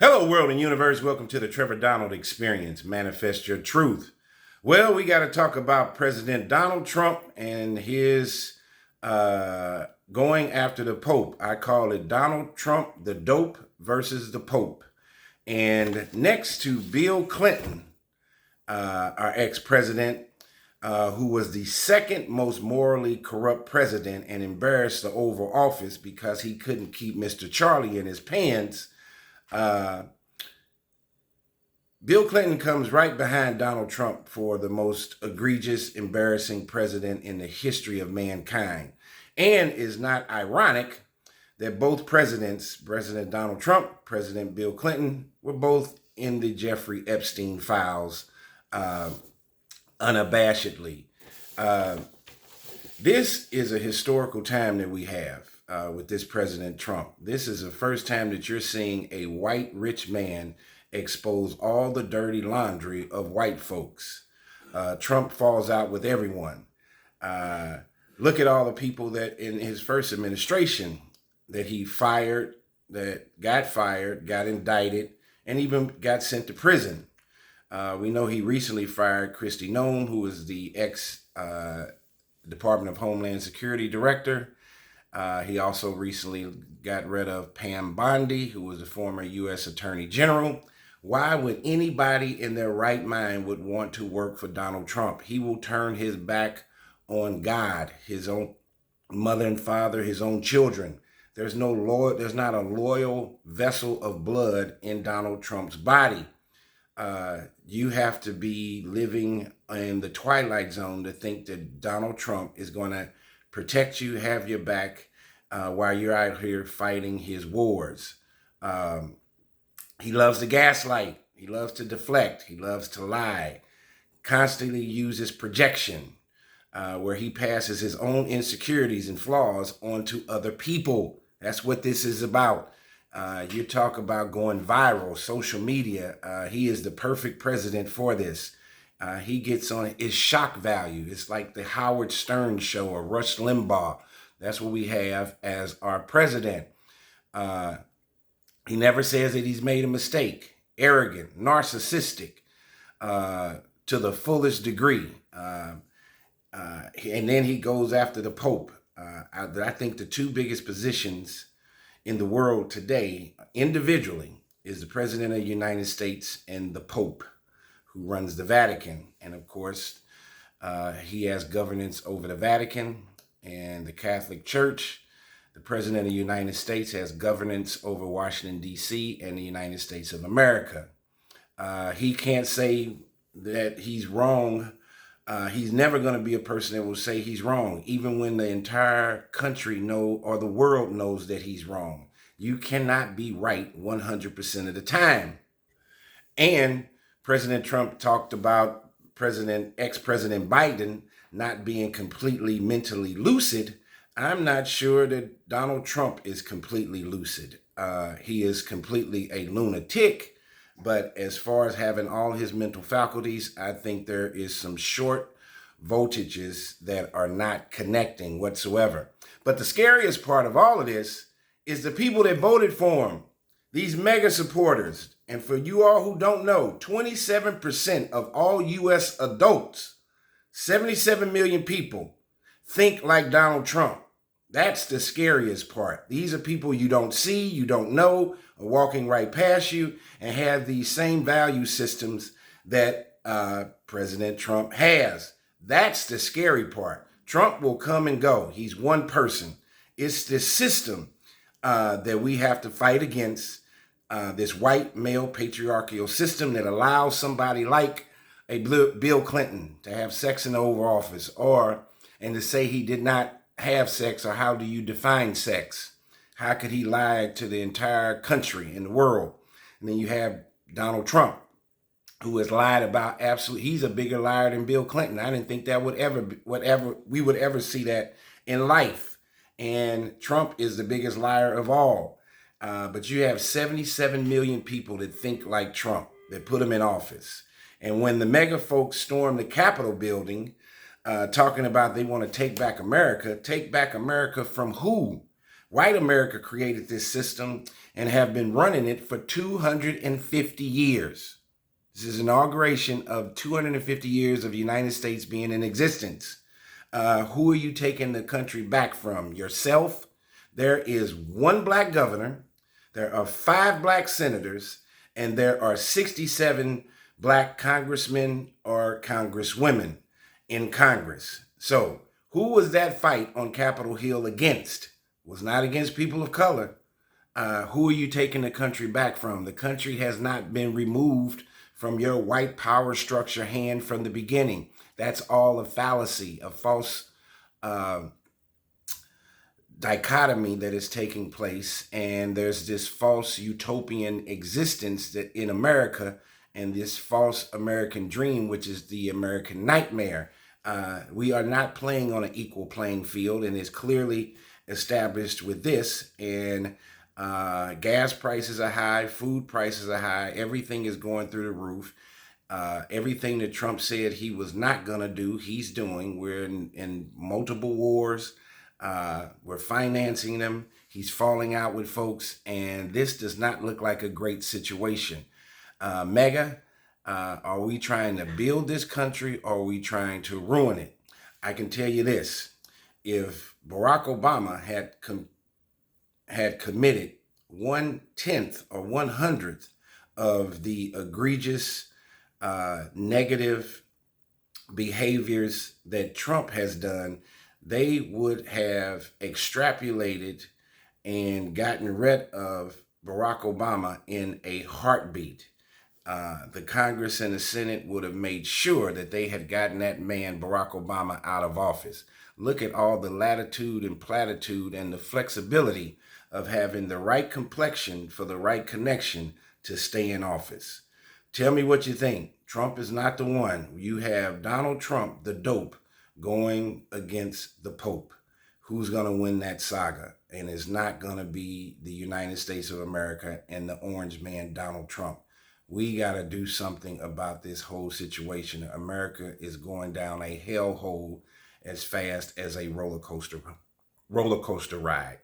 Hello, world and universe. Welcome to the Trevor Donald Experience. Manifest your truth. Well, we got to talk about President Donald Trump and his going after the Pope. I call it Donald Trump, the dope versus the Pope. And next to Bill Clinton, our ex-president, who was the second most morally corrupt president and embarrassed the Oval Office because he couldn't keep Mr. Charlie in his pants. Bill Clinton comes right behind Donald Trump for the most egregious, embarrassing president in the history of mankind. And is not ironic that both presidents, President Donald Trump, President Bill Clinton, were both in the Jeffrey Epstein files unabashedly. This is a historical time that we have with this President Trump. This is the first time that you're seeing a white rich man expose all the dirty laundry of white folks. Trump falls out with everyone. Look at all the people that in his first administration that he fired, that got fired, got indicted, and even got sent to prison. We know he recently fired Kristi Noem, who was the ex-Department of Homeland Security director. He also recently got rid of Pam Bondi, who was a former U.S. Attorney General. Why would anybody in their right mind would want to work for Donald Trump? He will turn his back on God, his own mother and father, his own children. There's not a loyal vessel of blood in Donald Trump's body. You have to be living in the twilight zone to think that Donald Trump is going to protect you, have your back while you're out here fighting his wars. He loves to gaslight. He loves to deflect. He loves to lie. Constantly uses projection, where he passes his own insecurities and flaws onto other people. That's what this is about. You talk about going viral, social media. He is the perfect president for this. He gets on his shock value. It's like the Howard Stern show or Rush Limbaugh. That's what we have as our president. He never says that he's made a mistake. Arrogant, narcissistic, to the fullest degree. And then he goes after the Pope. I think the two biggest positions in the world today, individually, is the President of the United States and the Pope, who runs the Vatican. And of course, he has governance over the Vatican and the Catholic Church. The President of the United States has governance over Washington, D.C. and the United States of America. He can't say that he's wrong. He's never going to be a person that will say he's wrong, even when the entire country or the world knows that he's wrong. You cannot be right 100% of the time. And President Trump talked about ex-President Biden not being completely mentally lucid. I'm not sure that Donald Trump is completely lucid. He is completely a lunatic, but as far as having all his mental faculties, I think there is some short voltages that are not connecting whatsoever. But the scariest part of all of this is the people that voted for him, these mega supporters. And for you all who don't know, 27% of all U.S. adults, 77 million people, think like Donald Trump. That's the scariest part. These are people you don't see, you don't know, are walking right past you and have these same value systems that President Trump has. That's the scary part. Trump will come and go. He's one person. It's this system that we have to fight against, this white male patriarchal system that allows somebody like a Bill Clinton to have sex in the Oval Office and to say he did not have sex, or how do you define sex? How could he lie to the entire country and the world? And then you have Donald Trump, who has lied about he's a bigger liar than Bill Clinton. I didn't think that we would ever see that in life. And Trump is the biggest liar of all. But you have 77 million people that think like Trump, that put him in office. And when the mega folks stormed the Capitol building, talking about they want to take back America from who? White America created this system, and have been running it for 250 years. This is inauguration of 250 years of the United States being in existence. Who are you taking the country back from? Yourself? There is one black governor, there are 5 black senators, and there are 67 black congressmen or congresswomen in Congress. So, who was that fight on Capitol Hill against? It was not against people of color. Who are you taking the country back from? The country has not been removed from your white power structure hand from the beginning. That's all a fallacy, a false dichotomy that is taking place. And there's this false utopian existence that in America, and this false American dream, which is the American nightmare. We are not playing on an equal playing field, and it's clearly established with this. And gas prices are high, food prices are high, everything is going through the roof. Everything that Trump said he was not going to do, he's doing. We're in multiple wars. We're financing them. He's falling out with folks, and this does not look like a great situation. Mega, are we trying to build this country, or are we trying to ruin it? I can tell you this. If Barack Obama had committed 1/10 or 1/100th of the egregious negative behaviors that Trump has done, they would have extrapolated and gotten rid of Barack Obama in a heartbeat. The Congress and the Senate would have made sure that they had gotten that man, Barack Obama, out of office. Look at all the latitude and platitude and the flexibility of having the right complexion for the right connection to stay in office. Tell me what you think. Trump is not the one. You have Donald Trump, the dope, going against the Pope. Who's going to win that saga? And it's not going to be the United States of America and the orange man, Donald Trump. We got to do something about this whole situation. America is going down a hellhole as fast as a roller coaster ride.